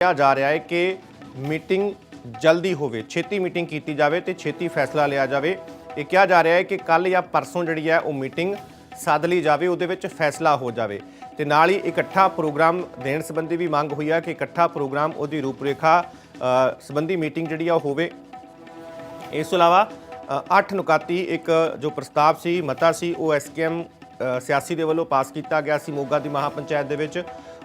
ਕਿਹਾ ਜਾ ਰਿਹਾ ਹੈ ਕਿ ਮੀਟਿੰਗ ਜਲਦੀ ਹੋਵੇ, ਛੇਤੀ ਮੀਟਿੰਗ ਕੀਤੀ ਜਾਵੇ ਤੇ ਛੇਤੀ ਫੈਸਲਾ ਲਿਆ ਜਾਵੇ। ਇਹ ਕਿਹਾ ਜਾ ਰਿਹਾ ਹੈ ਕਿ ਕੱਲ ਜਾਂ ਪਰਸੋਂ ਜਿਹੜੀ ਹੈ ਉਹ ਮੀਟਿੰਗ ਸੱਦ ਲਈ ਜਾਵੇ, ਉਹਦੇ ਵਿੱਚ ਫੈਸਲਾ ਹੋ ਜਾਵੇ ਤੇ ਨਾਲ ਹੀ ਇਕੱਠਾ ਪ੍ਰੋਗਰਾਮ ਦੇਣ ਸੰਬੰਧੀ ਵੀ ਮੰਗ ਹੋਈ ਹੈ ਕਿ ਇਕੱਠਾ ਪ੍ਰੋਗਰਾਮ ਉਹਦੀ ਰੂਪਰੇਖਾ ਸੰਬੰਧੀ ਮੀਟਿੰਗ ਜਿਹੜੀ ਆ ਉਹ ਹੋਵੇ। ਇਸ ਤੋਂ ਇਲਾਵਾ 8 ਨੁਕਾਤੀ ਇੱਕ ਜੋ ਪ੍ਰਸਤਾਵ ਸੀ, ਮਤਾ ਸੀ, ਉਹ ਐਸਕੇਐਮ ਸਿਆਸੀ ਦੇ ਵੱਲੋਂ ਪਾਸ ਕੀਤਾ ਗਿਆ ਸੀ ਮੋਗਾ ਦੀ ਮਹਾਪੰਚਾਇਤ ਦੇ ਵਿੱਚ।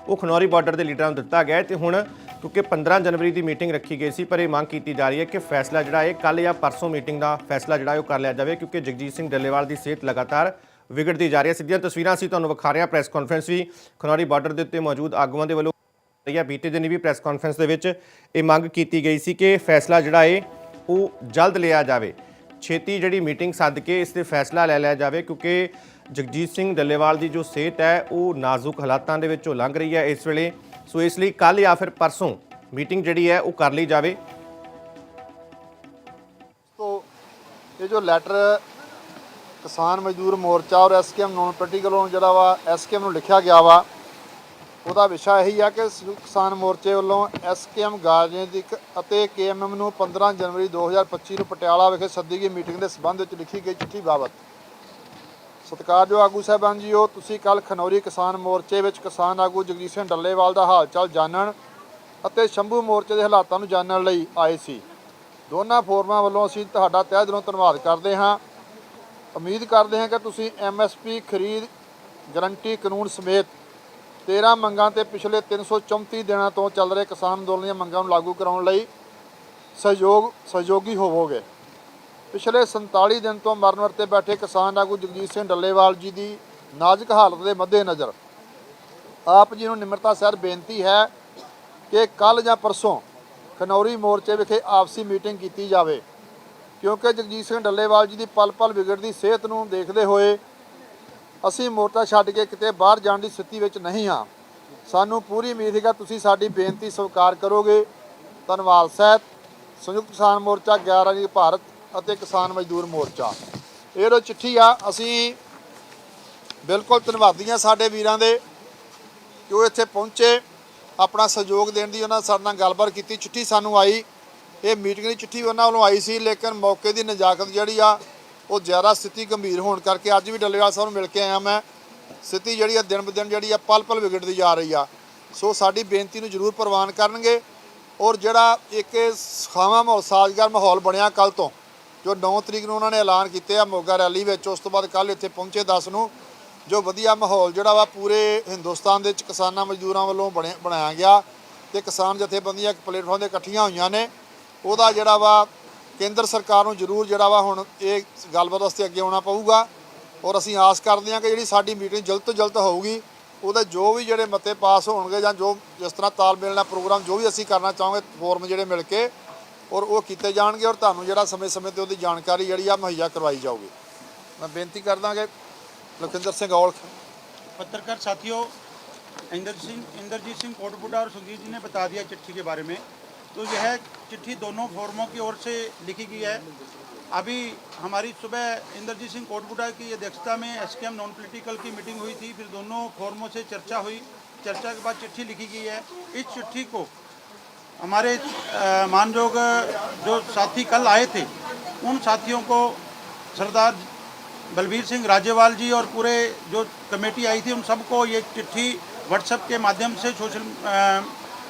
ਉਹ ਖਨੌਰੀ ਬਾਰਡਰ ਦੇ ਲੀਡਰਾਂ ਨੂੰ ਦਿੱਤਾ ਗਿਆ ਤੇ ਹੁਣ ਕਿਉਂਕਿ 15 ਜਨਵਰੀ ਦੀ ਮੀਟਿੰਗ ਰੱਖੀ ਗਈ ਸੀ, ਪਰ ਇਹ ਮੰਗ ਕੀਤੀ ਜਾ ਰਹੀ ਹੈ ਕਿ ਫੈਸਲਾ ਜਿਹੜਾ ਹੈ ਕੱਲ ਜਾਂ ਪਰਸੋਂ ਮੀਟਿੰਗ ਦਾ ਫੈਸਲਾ ਜਿਹੜਾ ਉਹ ਕਰ ਲਿਆ ਜਾਵੇ, ਕਿਉਂਕਿ ਜਗਜੀਤ ਸਿੰਘ ਡੱਲੇਵਾਲ ਦੀ ਸਿਹਤ ਲਗਾਤਾਰ ਵਿਗੜਦੀ ਜਾ ਰਹੀ ਹੈ। ਸਿੱਧੀਆਂ ਤਸਵੀਰਾਂ ਅਸੀਂ ਤੁਹਾਨੂੰ ਵਿਖਾ ਰਹੇ ਹਾਂ। ਪ੍ਰੈਸ ਕਾਨਫਰੰਸ ਵੀ ਖਨੌਰੀ ਬਾਰਡਰ ਦੇ ਉੱਤੇ ਮੌਜੂਦ ਆਗੂਆਂ ਦੇ ਵੱਲੋਂ ਬੀਤੇ ਦਿਨ ਵੀ ਪ੍ਰੈਸ ਕਾਨਫਰੰਸ ਦੇ ਵਿੱਚ ਇਹ ਮੰਗ ਕੀਤੀ ਗਈ ਸੀ ਕਿ ਫੈਸਲਾ ਜਿਹੜਾ ਹੈ ਉਹ ਜਲਦ ਲਿਆ ਜਾਵੇ, ਛੇਤੀ ਜਿਹੜੀ ਮੀਟਿੰਗ ਸੱਦ ਕੇ ਇਸ 'ਤੇ ਫੈਸਲਾ ਲੈ ਲਿਆ ਜਾਵੇ, ਕਿਉਂਕਿ ਜਗਜੀਤ ਸਿੰਘ ਡੱਲੇਵਾਲ ਦੀ ਜੋ ਸਿਹਤ ਹੈ ਉਹ ਨਾਜ਼ੁਕ ਹਾਲਾਤਾਂ ਦੇ ਵਿੱਚੋਂ ਲੰਘ ਰਹੀ ਹੈ ਇਸ ਵੇਲੇ। ਸੋ ਇਸ ਲਈ ਕੱਲ ਜਾਂ ਫਿਰ ਪਰਸੋਂ ਮੀਟਿੰਗ ਜਿਹੜੀ ਹੈ ਉਹ ਕਰ ਲਈ ਜਾਵੇ। तो ये जो लैटर किसान मजदूर मोर्चा और एसकेएम नॉन पोलिटिकल ਜਿਹੜਾ ਵਾ एसकेएम ਨੂੰ ਲਿਖਿਆ ਗਿਆ ਵਾ, ਉਹਦਾ ਵਿਸ਼ਾ ਇਹੀ ਆ ਕਿ ਸੰਯੁਕਤ ਕਿਸਾਨ ਮੋਰਚੇ ਵੱਲੋਂ ਐਸਕੇਐਮ ਰਾਜਨੀਤਿਕ ਅਤੇ ਕੇਐਮਐਮ ਨੂੰ 15 ਜਨਵਰੀ 2025 ਨੂੰ ਪਟਿਆਲਾ ਵਿਖੇ ਸੱਦੀ ਗਈ ਮੀਟਿੰਗ ਦੇ ਸਬੰਧ ਵਿੱਚ ਲਿਖੀ ਗਈ ਚਿੱਠੀ ਬਾਬਤ ਸਤਿਕਾਰਯੋਗ ਆਗੂ ਸਾਹਿਬਾਨ ਜੀਓ, ਤੁਸੀਂ ਕੱਲ ਖਨੌਰੀ ਕਿਸਾਨ ਮੋਰਚੇ ਵਿੱਚ ਕਿਸਾਨ ਆਗੂ ਜਗਜੀਤ ਸਿੰਘ ਡੱਲੇਵਾਲ ਦਾ ਹਾਲ ਚਾਲ ਜਾਣਨ ਅਤੇ ਸ਼ੰਭੂ ਮੋਰਚੇ ਦੇ ਹਾਲਾਤਾਂ ਨੂੰ ਜਾਣਨ ਲਈ ਆਏ ਸੀ। ਦੋਨਾਂ ਫੋਰਮਾਂ ਵੱਲੋਂ ਅਸੀਂ ਤੁਹਾਡਾ ਤਹਿ ਦਿਲੋਂ ਧੰਨਵਾਦ ਕਰਦੇ ਹਾਂ। ਉਮੀਦ ਕਰਦੇ ਹਾਂ ਕਿ ਤੁਸੀਂ ਐਮਐਸਪੀ ਖਰੀਦ ਗਰੰਟੀ ਕਾਨੂੰਨ ਸਮੇਤ 13 ਮੰਗਾਂ ਤੇ ਪਿਛਲੇ 334 ਦਿਨਾਂ ਤੋਂ ਚੱਲ ਰਹੇ ਕਿਸਾਨ ਅੰਦੋਲਨ ਦੀਆਂ ਮੰਗਾਂ ਨੂੰ ਲਾਗੂ ਕਰਾਉਣ ਲਈ ਸਹਿਯੋਗੀ ਹੋਵੋਗੇ। ਪਿਛਲੇ 47 ਦਿਨ ਤੋਂ ਮਰਨ ਵਰਤੇ ਬੈਠੇ ਕਿਸਾਨ ਆਗੂ ਜਗਜੀਤ ਸਿੰਘ ਡੱਲੇਵਾਲ ਜੀ ਦੀ ਨਾਜ਼ੁਕ ਹਾਲਤ ਦੇ ਮੱਦੇਨਜ਼ਰ ਆਪ ਜੀ ਨੂੰ ਨਿਮਰਤਾ ਸਹਿਤ ਬੇਨਤੀ ਹੈ ਕਿ ਕੱਲ ਜਾਂ ਪਰਸੋਂ ਖਨੌਰੀ ਮੋਰਚੇ ਵਿਖੇ ਆਪਸੀ ਮੀਟਿੰਗ ਕੀਤੀ ਜਾਵੇ, ਕਿਉਂਕਿ ਜਗਜੀਤ ਸਿੰਘ ਡੱਲੇਵਾਲ ਜੀ ਦੀ ਪਲ ਪਲ ਵਿਗੜਦੀ ਸਿਹਤ ਨੂੰ ਦੇਖਦੇ ਹੋਏ ਅਸੀਂ ਮੋਰਚਾ ਛੱਡ ਕੇ ਕਿਤੇ ਬਾਹਰ ਜਾਣ ਦੀ ਸਥਿਤੀ ਵਿੱਚ ਨਹੀਂ ਹਾਂ। ਸਾਨੂੰ ਪੂਰੀ ਉਮੀਦ ਹੈ ਕਿ ਤੁਸੀਂ ਸਾਡੀ ਬੇਨਤੀ ਸਵੀਕਾਰ ਕਰੋਗੇ। ਧੰਨਵਾਦ ਸਹਿਤ ਸੰਯੁਕਤ ਕਿਸਾਨ ਮੋਰਚਾ 11 ਭਾਰਤ ਅਤੇ ਕਿਸਾਨ ਮਜ਼ਦੂਰ ਮੋਰਚਾ। ਇਹ ਜੋ ਚਿੱਠੀ ਆ, ਅਸੀਂ ਬਿਲਕੁਲ ਧੰਨਵਾਦੀ ਹਾਂ ਸਾਡੇ ਵੀਰਾਂ ਦੇ ਜੋ ਇੱਥੇ ਪਹੁੰਚੇ, ਆਪਣਾ ਸਹਿਯੋਗ ਦੇਣ ਦੀ ਉਹਨਾਂ ਸਾਡੇ ਨਾਲ ਗੱਲਬਾਤ ਕੀਤੀ। ਚਿੱਠੀ ਸਾਨੂੰ ਆਈ, ਇਹ ਮੀਟਿੰਗ ਦੀ ਚਿੱਠੀ ਉਹਨਾਂ ਵੱਲੋਂ ਆਈ ਸੀ, ਲੇਕਿਨ ਮੌਕੇ ਦੀ ਨਜ਼ਾਕਤ ਜਿਹੜੀ ਆ ਉਹ ਜ਼ਿਆਦਾ ਸਥਿਤੀ ਗੰਭੀਰ ਹੋਣ ਕਰਕੇ ਅੱਜ ਵੀ ਡੱਲੇਵਾਲ ਸਾਹਿਬ ਨੂੰ ਮਿਲ ਕੇ ਆਇਆ ਮੈਂ। ਸਥਿਤੀ ਜਿਹੜੀ ਆ ਦਿਨ ਬ ਦਿਨ ਜਿਹੜੀ ਆ ਪਲ ਪਲ ਵਿਗੜਦੀ ਜਾ ਰਹੀ ਆ। ਸੋ ਸਾਡੀ ਬੇਨਤੀ ਨੂੰ ਜ਼ਰੂਰ ਪ੍ਰਵਾਨ ਕਰਨਗੇ। ਔਰ ਜਿਹੜਾ ਇੱਕ ਸੁਖਾਵਾਂ ਮਾਹੌਲ, ਸਾਜ਼ਗਾਰ ਮਾਹੌਲ ਬਣਿਆ ਕੱਲ੍ਹ ਤੋਂ, ਜੋ 9 ਤਰੀਕ ਨੂੰ ਉਹਨਾਂ ਨੇ ਐਲਾਨ ਕੀਤੇ ਆ ਮੋਗਾ ਰੈਲੀ ਵਿੱਚ, ਉਸ ਤੋਂ ਬਾਅਦ ਕੱਲ੍ਹ ਇੱਥੇ ਪਹੁੰਚੇ 10 ਨੂੰ, ਜੋ ਵਧੀਆ ਮਾਹੌਲ ਜਿਹੜਾ ਵਾ ਪੂਰੇ ਹਿੰਦੁਸਤਾਨ ਦੇ ਵਿੱਚ ਕਿਸਾਨਾਂ ਮਜ਼ਦੂਰਾਂ ਵੱਲੋਂ ਬਣਾਇਆ ਗਿਆ ਅਤੇ ਕਿਸਾਨ ਜਥੇਬੰਦੀਆਂ ਇੱਕ ਪਲੇਟਫਾਰਮ 'ਤੇ ਇਕੱਠੀਆਂ ਹੋਈਆਂ ਨੇ, ਉਹਦਾ ਜਿਹੜਾ ਵਾ ਕੇਂਦਰ ਸਰਕਾਰ ਨੂੰ ਜ਼ਰੂਰ ਜਿਹੜਾ ਵਾ ਹੁਣ ਇਹ ਗੱਲਬਾਤ ਵਾਸਤੇ ਅੱਗੇ ਆਉਣਾ ਪਊਗਾ। ਔਰ ਅਸੀਂ ਆਸ ਕਰਦੇ ਹਾਂ ਕਿ ਜਿਹੜੀ ਸਾਡੀ ਮੀਟਿੰਗ ਜਲਦ ਤੋਂ ਜਲਦ ਹੋਊਗੀ, ਉਹਦੇ ਜੋ ਵੀ ਜਿਹੜੇ ਮਤੇ ਪਾਸ ਹੋਣਗੇ ਜਾਂ ਜੋ ਜਿਸ ਤਰ੍ਹਾਂ ਤਾਲਮੇਲ ਨਾਲ ਪ੍ਰੋਗਰਾਮ ਜੋ ਵੀ ਅਸੀਂ ਕਰਨਾ ਚਾਹਾਂਗੇ ਫੋਰਮ ਜਿਹੜੇ ਮਿਲ ਕੇ, ਔਰ ਉਹ ਕੀਤੇ ਜਾਣਗੇ ਔਰ ਤੁਹਾਨੂੰ ਜਿਹੜਾ ਸਮੇਂ-ਸਮੇਂ 'ਤੇ ਉਹਦੀ ਜਾਣਕਾਰੀ ਜਿਹੜੀ ਆ ਮੁਹੱਈਆ ਕਰਵਾਈ ਜਾਊਗੀ। ਮੈਂ ਬੇਨਤੀ ਕਰਦਾ ਕਿ लखविंदर सिंह औलख। पत्रकार साथियों, इंद्रजीत सिंह कोटपुटा और सुखजीत जी ने बता दिया चिट्ठी के बारे में। तो यह चिट्ठी दोनों फोरमों की ओर से लिखी गई है। अभी हमारी सुबह इंद्रजीत सिंह कोटपुटा की अध्यक्षता में एसकेएम नॉन पॉलिटिकल की मीटिंग हुई थी, फिर दोनों फोरमों से चर्चा हुई, चर्चा के बाद चिट्ठी लिखी गई है। इस चिट्ठी को हमारे मानयोग जो साथी कल आए थे, उन साथियों को सरदार बलबीर सिंह राजेवाल जी और पूरे जो कमेटी आई थी, उन सबको ये चिट्ठी व्हाट्सएप के माध्यम से, सोशल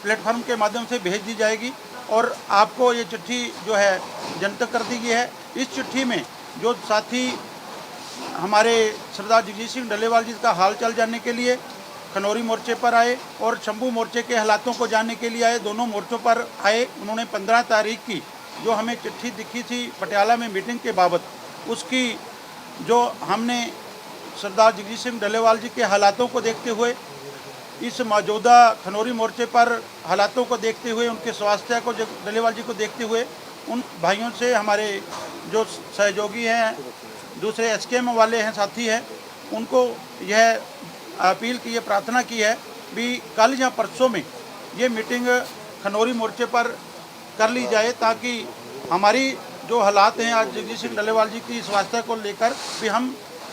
प्लेटफॉर्म के माध्यम से भेज दी जाएगी और आपको ये चिट्ठी जो है जनतक कर दी गई है। इस चिट्ठी में जो साथी हमारे सरदार जगजीत सिंह डल्लेवाल जी का हाल चाल जानने के लिए खनौरी मोर्चे पर आए और शंभू मोर्चे के हालातों को जानने के लिए आए, दोनों मोर्चों पर आए। उन्होंने 15 तारीख की जो हमें चिट्ठी दिखी थी पटियाला में मीटिंग के बाबत, उसकी जो हमने सरदार जगजीत सिंह डल्लेवाल जी के हालातों को देखते हुए, इस मौजूदा खनौरी मोर्चे पर हालातों को देखते हुए, उनके स्वास्थ्य को डल्लेवाल जी को देखते हुए, उन भाइयों से, हमारे जो सहयोगी हैं, दूसरे एसकेएम वाले हैं, साथी हैं, उनको यह अपील की, ये प्रार्थना की है भी कल या परसों में ये मीटिंग खनौरी मोर्चे पर कर ली जाए, ताकि हमारी जो हालात हैं आज जगजीत सिंह डल्लेवाल जी की स्वास्थ्य को लेकर भी हम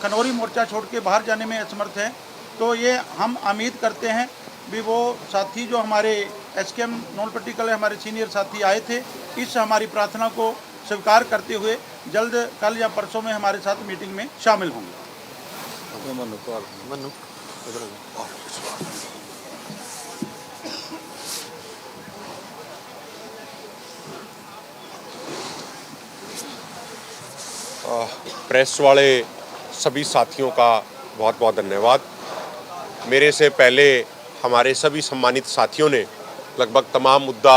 खनौरी मोर्चा छोड़ के बाहर जाने में असमर्थ हैं। तो ये हम उम्मीद करते हैं भी वो साथी जो हमारे SKM नॉन पॉलिटिकल हमारे सीनियर साथी आए थे। इस हमारी प्रार्थना को स्वीकार करते हुए जल्द कल या परसों में हमारे साथ मीटिंग में शामिल होंगे। प्रेस वाले सभी साथियों का बहुत बहुत धन्यवाद। मेरे से पहले हमारे सभी सम्मानित साथियों ने लगभग तमाम मुद्दा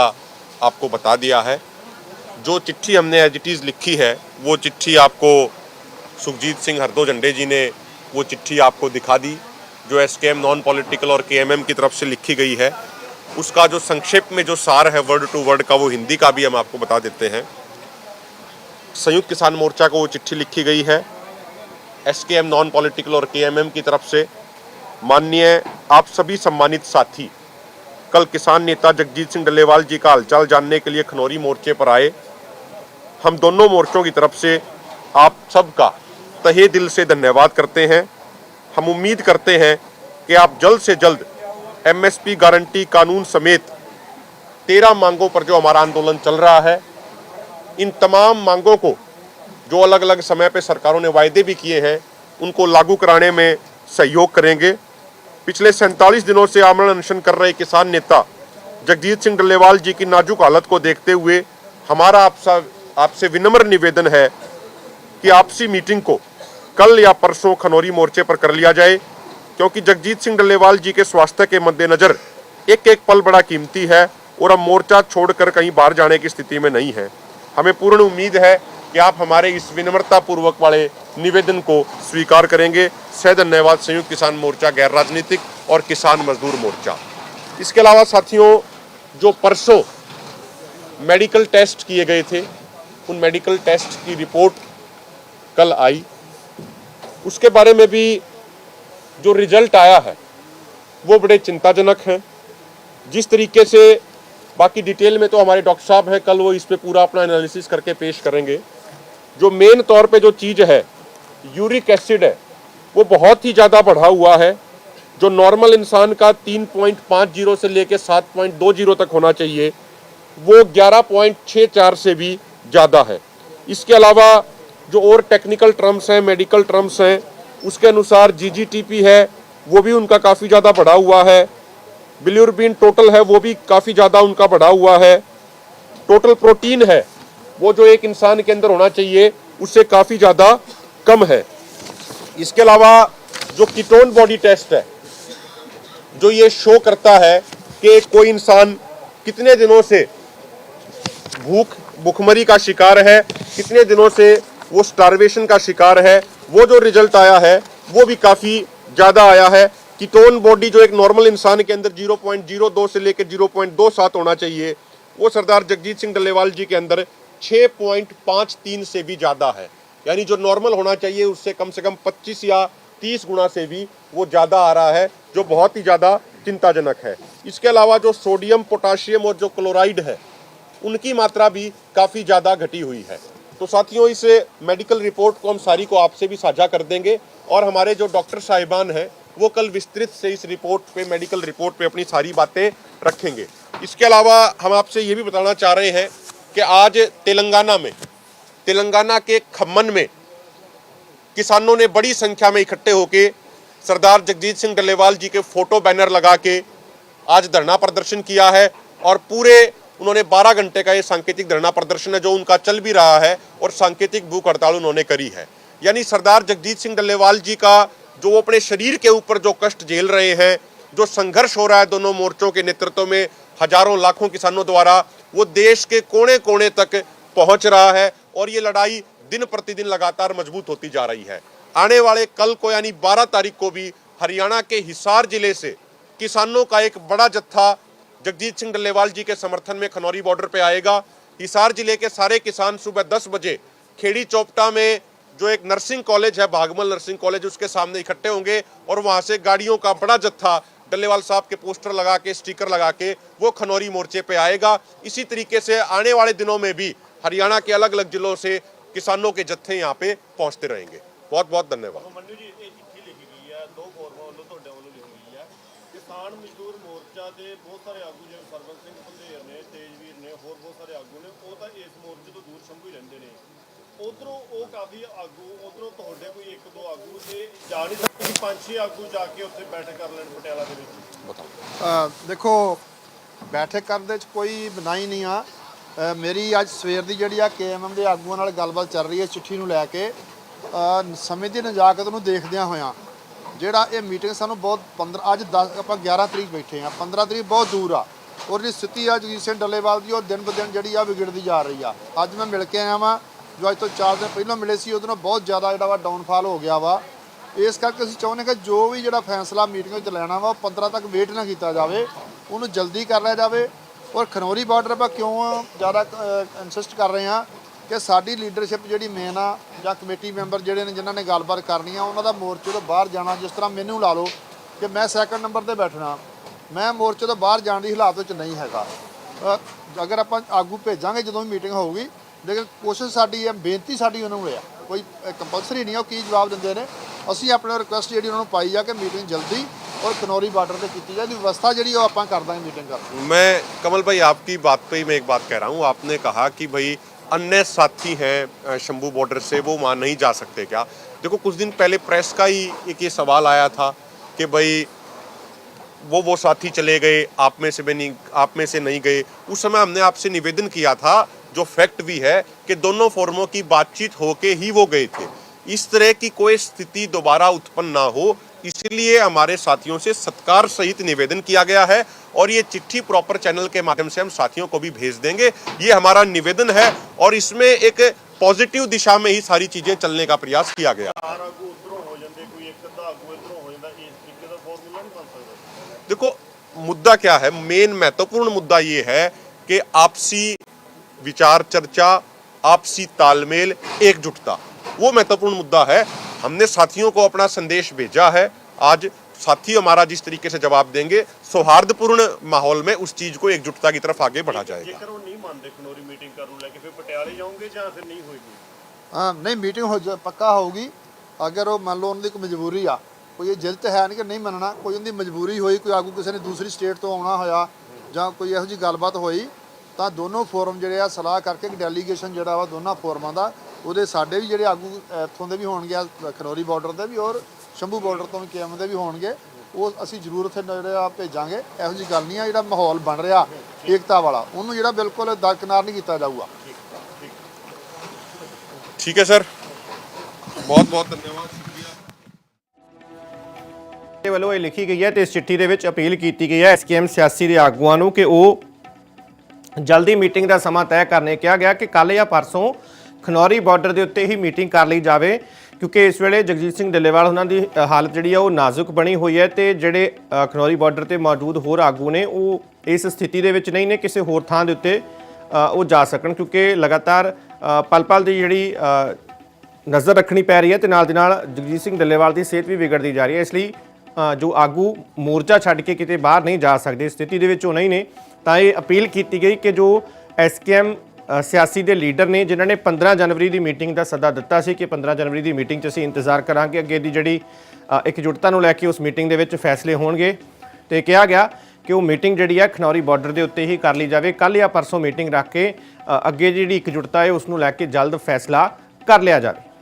आपको बता दिया है। जो चिट्ठी हमने एज इट इज़ लिखी है वो चिट्ठी आपको सुखजीत सिंह हरदो-झंडे जी ने वो चिट्ठी आपको दिखा दी, जो SKM नॉन पॉलिटिकल और KMM की तरफ से लिखी गई है। उसका जो संक्षेप में जो सार है वर्ड टू वर्ड का, वो हिंदी का भी हम आपको बता देते हैं। संयुक्त किसान मोर्चा को वो चिट्ठी लिखी गई है SKM नॉन पॉलिटिकल और KMM की तरफ से। माननीय आप सभी सम्मानित साथी कल किसान नेता जगजीत सिंह डल्लेवाल जी का हालचाल जानने के लिए खनौरी मोर्चे पर आए। हम दोनों मोर्चों की तरफ से आप सबका तहे दिल से धन्यवाद करते हैं। हम उम्मीद करते हैं कि आप जल्द से जल्द MSP गारंटी कानून समेत 13 मांगों पर जो हमारा आंदोलन चल रहा है, इन तमाम मांगों को जो अलग अलग समय पे सरकारों ने वायदे भी किए हैं, उनको लागू कराने में सहयोग करेंगे। पिछले 47 दिनों से आमरण अनशन कर रहे किसान नेता जगजीत सिंह डल्लेवाल जी की नाजुक हालत को देखते हुए हमारा आपसे विनम्र निवेदन है कि आपसी मीटिंग को कल या परसों खनौरी मोर्चे पर कर लिया जाए, क्योंकि जगजीत सिंह डल्लेवाल जी के स्वास्थ्य के मद्देनज़र एक एक पल बड़ा कीमती है और हम मोर्चा छोड़कर कहीं बाहर जाने की स्थिति में नहीं है। हमें पूर्ण उम्मीद है कि आप हमारे इस विनम्रता पूर्वक वाले निवेदन को स्वीकार करेंगे। सह धन्यवाद संयुक्त किसान मोर्चा गैर राजनीतिक और किसान मजदूर मोर्चा। इसके अलावा साथियों, जो परसों मेडिकल टेस्ट किए गए थे, उन मेडिकल टेस्ट की रिपोर्ट कल आई। उसके बारे में भी जो रिजल्ट आया है वो बड़े चिंताजनक हैं। जिस तरीके से, बाकी डिटेल में तो हमारे डॉक्टर साहब हैं, कल वो इस पे पूरा अपना एनालिसिस करके पेश करेंगे। जो मेन तौर पे जो चीज़ है, यूरिक एसिड है, वो बहुत ही ज़्यादा बढ़ा हुआ है। जो नॉर्मल इंसान का 3.50 से लेके 7.20 तक होना चाहिए, वो 11.64 से भी ज़्यादा है। इसके अलावा जो और टेक्निकल टर्म्स हैं, मेडिकल टर्म्स हैं, उसके अनुसार GGTP है, वो भी उनका काफ़ी ज़्यादा बढ़ा हुआ है। बिलिरुबिन टोटल है, वो भी काफ़ी ज़्यादा उनका बढ़ा हुआ है। टोटल प्रोटीन है, वो जो एक इंसान के अंदर होना चाहिए उससे काफ़ी ज़्यादा कम है। इसके अलावा जो कीटोन बॉडी टेस्ट है, जो ये शो करता है कि कोई इंसान कितने दिनों से भूखमरी का शिकार है, कितने दिनों से वो स्टारवेशन का शिकार है, वो जो रिजल्ट आया है वो भी काफ़ी ज़्यादा आया है। कीटोन बॉडी जो एक नॉर्मल इंसान के अंदर 0.02 से लेकर 0.27 होना चाहिए, वो सरदार जगजीत सिंह डल्लेवाल जी के अंदर 6.53 से भी ज़्यादा है। यानी जो नॉर्मल होना चाहिए उससे कम से कम 25 या 30 गुना से भी वो ज़्यादा आ रहा है, जो बहुत ही ज़्यादा चिंताजनक है। इसके अलावा जो सोडियम, पोटाशियम और जो क्लोराइड है, उनकी मात्रा भी काफ़ी ज़्यादा घटी हुई है। तो साथियों, इस मेडिकल रिपोर्ट को हम सारी को आपसे भी साझा कर देंगे और हमारे जो डॉक्टर साहिबान हैं वो कल विस्तृत से इस रिपोर्ट पे, मेडिकल रिपोर्ट पे अपनी सारी बातें रखेंगे। इसके अलावा हम आपसे ये भी बताना चाह रहे हैं कि आज तेलंगाना के खम्मन में किसानों ने बड़ी संख्या में इकट्ठे होकर सरदार जगजीत सिंह डल्लेवाल जी के फोटो बैनर लगा के आज धरना प्रदर्शन किया है और पूरे उन्होंने 12 घंटे का ये सांकेतिक धरना प्रदर्शन है जो उनका चल भी रहा है और सांकेतिक भूख हड़ताल उन्होंने करी है। यानी सरदार जगजीत सिंह डल्लेवाल जी का जो वो अपने शरीर के ऊपर जो कष्ट झेल रहे हैं, जो संघर्ष हो रहा है दोनों मोर्चों के नेतृत्व में हजारों लाखों किसानों द्वारा, वो देश के कोने कोने तक पहुंच रहा है और ये लड़ाई दिन प्रतिदिन लगातार मजबूत होती जा रही है। आने वाले कल को यानी 12 तारीख को भी हरियाणा के हिसार जिले से किसानों का एक बड़ा जत्था जगजीत सिंह डल्लेवाल जी के समर्थन में खनौरी बॉर्डर पे आएगा। हिसार जिले के सारे किसान सुबह 10 बजे खेड़ी चौपटा में जो एक नर्सिंग कॉलेज है, भागमल नर्सिंग कॉलेज, उसके सामने इकट्ठे होंगे और वहां से गाड़ियों का बड़ा जत्था डल्लेवाल साहब के पोस्टर लगा के, स्टिकर लगा के वो खनौरी मोर्चे पे आएगा। इसी तरीके से आने वाले दिनों में भी हरियाणा के अलग अलग जिलों से किसानों के जत्थे यहाँ पे पहुंचते रहेंगे। बहुत बहुत धन्यवाद। मन्नू जी, ਇਹ ਚਿੱਠੀ ਲਿਖੀ ਗਈ ਹੈ, 2 ਫੋਰਮਾਂ ਵੱਲੋਂ ਤੁਹਾਡੇ ਵੱਲੋਂ ਲਿਖੀ ਗਈ ਹੈ। ਕਿਸਾਨ ਮਜ਼ਦੂਰ ਮੋਰਚਾ ਆ ਤੇ ਬਹੁਤ ਸਾਰੇ ਆਗੂ ਜਿਵੇਂ ਸਰਵਨ ਸਿੰਘ ਪੰਧੇਰ ਨੇ, ਤੇਜਵੀਰ ਨੇ, ਹੋਰ ਬਹੁਤ ਸਾਰੇ ਆਗੂ ਨੇ, ਉਹ ਤਾਂ ਇਸ ਮੋਰਚੇ ਤੋਂ ਦੂਰ ਸ਼ੰਭੂ ਹੀ ਰਹਿੰਦੇ ਨੇ। ਉਧਰੋਂ ਉਹ ਕਾਫੀ ਆਗੂ, ਉਧਰੋਂ ਤੁਹਾਡੇ ਕੋਈ ਇੱਕ ਦੋ ਆਗੂ ਤੇ ਜਾ ਨਹੀਂ ਸਕਦੇ ਕਿ 5-6 ਆਗੂ ਜਾ ਕੇ ਉੱਥੇ ਬੈਠਕ ਕਰ ਲੈਣ ਪਟਿਆਲਾ ਦੇ ਵਿੱਚ? ਦੇਖੋ ਬੈਠਕ ਕਰਨ ਦੇ ਚ ਕੋਈ ਮਨਾਹੀ ਨਹੀਂ ਆ। ਮੇਰੀ ਅੱਜ ਸਵੇਰ ਦੀ ਜਿਹੜੀ ਆ KMM ਦੇ ਆਗੂਆਂ ਨਾਲ ਗੱਲਬਾਤ ਚੱਲ ਰਹੀ ਹੈ ਚਿੱਠੀ ਨੂੰ ਲੈ ਕੇ। ਸਮੇਂ ਦੀ ਨਜ਼ਾਕਤ ਨੂੰ ਦੇਖਦਿਆਂ ਹੋਇਆਂ ਜਿਹੜਾ ਇਹ ਮੀਟਿੰਗ ਸਾਨੂੰ ਬਹੁਤ 15 ਅੱਜ 10 ਆਪਾਂ 11 ਤਰੀਕ ਬੈਠੇ ਆ, 15 ਤਰੀਕ ਬਹੁਤ ਦੂਰ ਆ ਔਰ ਜਿਹੜੀ ਸਥਿਤੀ ਆ ਜਗਜੀਤ ਸਿੰਘ ਡੱਲੇਵਾਲ ਦੀ ਉਹ ਦਿਨ ਬ ਦਿਨ ਜਿਹੜੀ ਆ ਵਿਗੜਦੀ ਜਾ ਰਹੀ ਆ। ਅੱਜ ਮੈਂ ਮਿਲ ਕੇ ਆਇਆ ਵਾਂ, ਜੋ ਅੱਜ ਤੋਂ 4 ਦਿਨ ਪਹਿਲਾਂ ਮਿਲੇ ਸੀ ਉਹਦੇ ਨਾਲ ਬਹੁਤ ਜ਼ਿਆਦਾ ਜਿਹੜਾ ਵਾ ਡਾਊਨਫਾਲ ਹੋ ਗਿਆ ਵਾ। ਇਸ ਕਰਕੇ ਅਸੀਂ ਚਾਹੁੰਦੇ ਕਿ ਜੋ ਵੀ ਜਿਹੜਾ ਫੈਸਲਾ ਮੀਟਿੰਗ ਵਿੱਚ ਲੈਣਾ ਵਾ ਉਹ 15 ਤੱਕ ਵੇਟ ਨਾ ਕੀਤਾ ਜਾਵੇ, ਉਹਨੂੰ ਜਲਦੀ ਕਰ ਲਿਆ ਜਾਵੇ। ਔਰ ਖਨੌਰੀ ਬਾਰਡਰ ਆਪਾਂ ਕਿਉਂ ਜ਼ਿਆਦਾ ਇਨਸਿਸਟ ਕਰ ਰਹੇ ਹਾਂ ਕਿ ਸਾਡੀ ਲੀਡਰਸ਼ਿਪ ਜਿਹੜੀ ਮੇਨ ਆ ਜਾਂ ਕਮੇਟੀ ਮੈਂਬਰ ਜਿਹੜੇ ਨੇ ਜਿਨ੍ਹਾਂ ਨੇ ਗੱਲਬਾਤ ਕਰਨੀ ਆ ਉਹਨਾਂ ਦਾ ਮੋਰਚੇ ਤੋਂ ਬਾਹਰ ਜਾਣਾ। ਜਿਸ ਤਰ੍ਹਾਂ ਮੈਨੂੰ ਲਾ ਲਓ ਕਿ ਮੈਂ ਸੈਕੰਡ ਨੰਬਰ ਤੇ ਬੈਠਣਾ, ਮੈਂ ਮੋਰਚੇ ਤੋਂ ਬਾਹਰ ਜਾਣ ਦੀ ਹਾਲਾਤ ਵਿੱਚ ਨਹੀਂ ਹੈਗਾ। ਅਗਰ ਆਪਾਂ ਆਗੂ ਭੇਜਾਂਗੇ ਜਦੋਂ ਵੀ ਮੀਟਿੰਗ ਹੋਊਗੀ, ਲੇਕਿਨ ਕੋਸ਼ਿਸ਼ ਸਾਡੀ ਹੈ, ਬੇਨਤੀ ਸਾਡੀ ਉਹਨਾਂ ਨੂੰ ਹੈ, ਕੋਈ ਕੰਪਲਸਰੀ ਨਹੀਂ, ਉਹ ਕੀ ਜਵਾਬ ਦਿੰਦੇ ਨੇ। ਅਸੀਂ ਆਪਣੇ ਰਿਕੁਐਸਟ ਜਿਹੜੀ ਉਹਨਾਂ ਨੂੰ ਪਾਈ ਆ ਕਿ ਮੀਟਿੰਗ ਜਲਦੀ और खनौरी बॉर्डर पे की जाए व्यवस्था जी आप कर देंगे मीटिंग कर। मैं कमल भाई आपकी बात पे ही मैं एक बात कह रहा हूँ। आपने कहा कि भाई अन्य साथी हैं शंभू बॉर्डर से, वो वहाँ नहीं जा सकते क्या? देखो कुछ दिन पहले प्रेस का ही एक ये सवाल आया था कि भाई वो साथी चले गए, आप में से नहीं गए। उस समय हमने आपसे निवेदन किया था, जो फैक्ट भी है कि दोनों फोरमों की बातचीत होके ही वो गए थे। इस तरह की कोई स्थिति दोबारा उत्पन्न ना हो, इसलिए हमारे साथियों से सत्कार सहित निवेदन किया गया है और ये चिट्ठी प्रॉपर चैनल के माध्यम से हम साथियों को भी भेज देंगे। ये हमारा निवेदन है और इसमें एक पॉजिटिव दिशा में ही सारी चीजें चलने का प्रयास किया गया। देखो मुद्दा क्या है, मेन महत्वपूर्ण मुद्दा ये है कि आपसी विचार चर्चा, आपसी तालमेल, एकजुटता, वो महत्वपूर्ण मुद्दा है। हमने साथियों को अपना संदेश भेजा है। आज साथी हमारा जिस तरीके से जवाब देंगे, सौहार्दपूर्ण माहौल में उस चीज को एकजुटता की तरफ आगे बढ़ा जाएगा। जेकर वो नहीं मानते खनौरी मीटिंग करने लेके फिर पटियाले जाओगे या फिर नहीं होगी? हाँ नहीं, मीटिंग पक्का होगी। अगर वो मान लो उनकी कोई मजबूरी आ, कोई ये जिद है नहीं कि नहीं मनना, कोई उनकी मजबूरी हुई, कोई आगू किसी ने दूसरी स्टेट तो आना होया ਜਾਂ ਕੋਈ ਇਹੋ ਜਿਹੀ ਗੱਲਬਾਤ ਹੋਈ ਤਾਂ ਦੋਨੋਂ ਫੋਰਮ ਜਿਹੜੇ ਆ ਸਲਾਹ ਕਰਕੇ ਇੱਕ ਡੈਲੀਗੇਸ਼ਨ ਜਿਹੜਾ ਵਾ ਦੋਨਾਂ ਫੋਰਮਾਂ ਦਾ, ਉਹਦੇ ਸਾਡੇ ਵੀ ਜਿਹੜੇ ਆਗੂ ਇੱਥੋਂ ਦੇ ਵੀ ਹੋਣਗੇ, ਖਨੌਰੀ ਬਾਰਡਰ ਦੇ ਵੀ ਔਰ ਸ਼ੰਭੂ ਬਾਰਡਰ ਤੋਂ ਵੀ KM ਦੇ ਵੀ ਹੋਣਗੇ, ਉਹ ਅਸੀਂ ਜ਼ਰੂਰ ਉੱਥੇ ਜਿਹੜੇ ਆ ਭੇਜਾਂਗੇ। ਇਹੋ ਜਿਹੀ ਗੱਲ ਨਹੀਂ ਆ। ਜਿਹੜਾ ਮਾਹੌਲ ਬਣ ਰਿਹਾ ਏਕਤਾ ਵਾਲਾ, ਉਹਨੂੰ ਜਿਹੜਾ ਬਿਲਕੁਲ ਦਰਕਿਨਾਰ ਨਹੀਂ ਕੀਤਾ ਜਾਊਗਾ। ठीक है सर, बहुत बहुत धन्यवाद। ਵੱਲੋਂ ਇਹ ਲਿਖੀ ਗਈ ਹੈ ਤੇ ਇਸ ਚਿੱਠੀ ਦੇ ਵਿੱਚ ਅਪੀਲ ਕੀਤੀ ਗਈ ਹੈ SKM ਸਿਆਸੀ ਦੇ ਆਗੂਆਂ ਨੂੰ ਕਿ ਉਹ ਜਲਦੀ ਮੀਟਿੰਗ ਦਾ ਸਮਾਂ ਤੈਅ ਕਰਨੇ ਕਿਹਾ ਗਿਆ ਕਿ ਕੱਲ੍ਹ ਜਾਂ ਪਰਸੋਂ ਖਨੌਰੀ ਬਾਰਡਰ ਦੇ ਉੱਤੇ ਹੀ ਮੀਟਿੰਗ ਕਰ ਲਈ ਜਾਵੇ, ਕਿਉਂਕਿ ਇਸ ਵੇਲੇ ਜਗਜੀਤ ਸਿੰਘ ਡੱਲੇਵਾਲ ਉਹਨਾਂ ਦੀ ਹਾਲਤ ਜਿਹੜੀ ਆ ਉਹ ਨਾਜ਼ੁਕ ਬਣੀ ਹੋਈ ਹੈ ਤੇ ਜਿਹੜੇ ਖਨੌਰੀ ਬਾਰਡਰ ਤੇ ਮੌਜੂਦ ਹੋਰ ਆਗੂ ਨੇ ਉਹ ਇਸ ਸਥਿਤੀ ਦੇ ਵਿੱਚ ਨਹੀਂ ਨੇ ਕਿਸੇ ਹੋਰ ਥਾਂ ਦੇ ਉੱਤੇ ਉਹ ਜਾ ਸਕਣ, ਕਿਉਂਕਿ ਲਗਾਤਾਰ ਪਲ ਪਲ ਦੀ ਜਿਹੜੀ ਨਜ਼ਰ ਰੱਖਣੀ ਪੈ ਰਹੀ ਹੈ ਤੇ ਨਾਲ ਦੀ ਨਾਲ ਜਗਜੀਤ ਸਿੰਘ ਡੱਲੇਵਾਲ ਦੀ ਸਿਹਤ ਵੀ ਵਿਗੜਦੀ ਜਾ ਰਹੀ ਹੈ। ਇਸ ਲਈ ਜੋ ਆਗੂ ਮੋਰਚਾ ਛੱਡ ਕੇ ਕਿਤੇ ਬਾਹਰ ਨਹੀਂ ਜਾ ਸਕਦੇ, ਸਥਿਤੀ ਦੇ ਵਿੱਚ ਉਹ ਨਹੀਂ ਨੇ, ਤਾਂ ਇਹ ਅਪੀਲ ਕੀਤੀ ਗਈ ਕਿ ਜੋ SKM ਸਿਆਸੀ ਦੇ ਲੀਡਰ ਨੇ ਜਿਨ੍ਹਾਂ ਨੇ 15 ਜਨਵਰੀ ਦੀ ਮੀਟਿੰਗ ਦਾ ਸੱਦਾ ਦਿੱਤਾ ਸੀ ਕਿ 15 ਜਨਵਰੀ ਦੀ ਮੀਟਿੰਗ 'ਚ ਅਸੀਂ ਇੰਤਜ਼ਾਰ ਕਰਾਂਗੇ, ਅੱਗੇ ਦੀ ਜਿਹੜੀ ਇਕਜੁੱਟਤਾ ਨੂੰ ਲੈ ਕੇ ਉਸ ਮੀਟਿੰਗ ਦੇ ਵਿੱਚ ਫੈਸਲੇ ਹੋਣਗੇ ਤੇ ਕਿਹਾ ਗਿਆ ਕਿ ਉਹ ਮੀਟਿੰਗ ਜਿਹੜੀ ਹੈ ਖਨੌਰੀ ਬਾਰਡਰ ਦੇ ਉੱਤੇ ਹੀ ਕਰ ਲਈ ਜਾਵੇ। ਕੱਲ੍ਹ ਜਾਂ ਪਰਸੋਂ ਮੀਟਿੰਗ ਰੱਖ ਕੇ ਅੱਗੇ ਜਿਹੜੀ ਇਕਜੁੱਟਤਾ ਹੈ ਉਸ ਨੂੰ ਲੈ ਕੇ ਜਲਦ ਫੈਸਲਾ ਕਰ ਲਿਆ ਜਾਵੇ।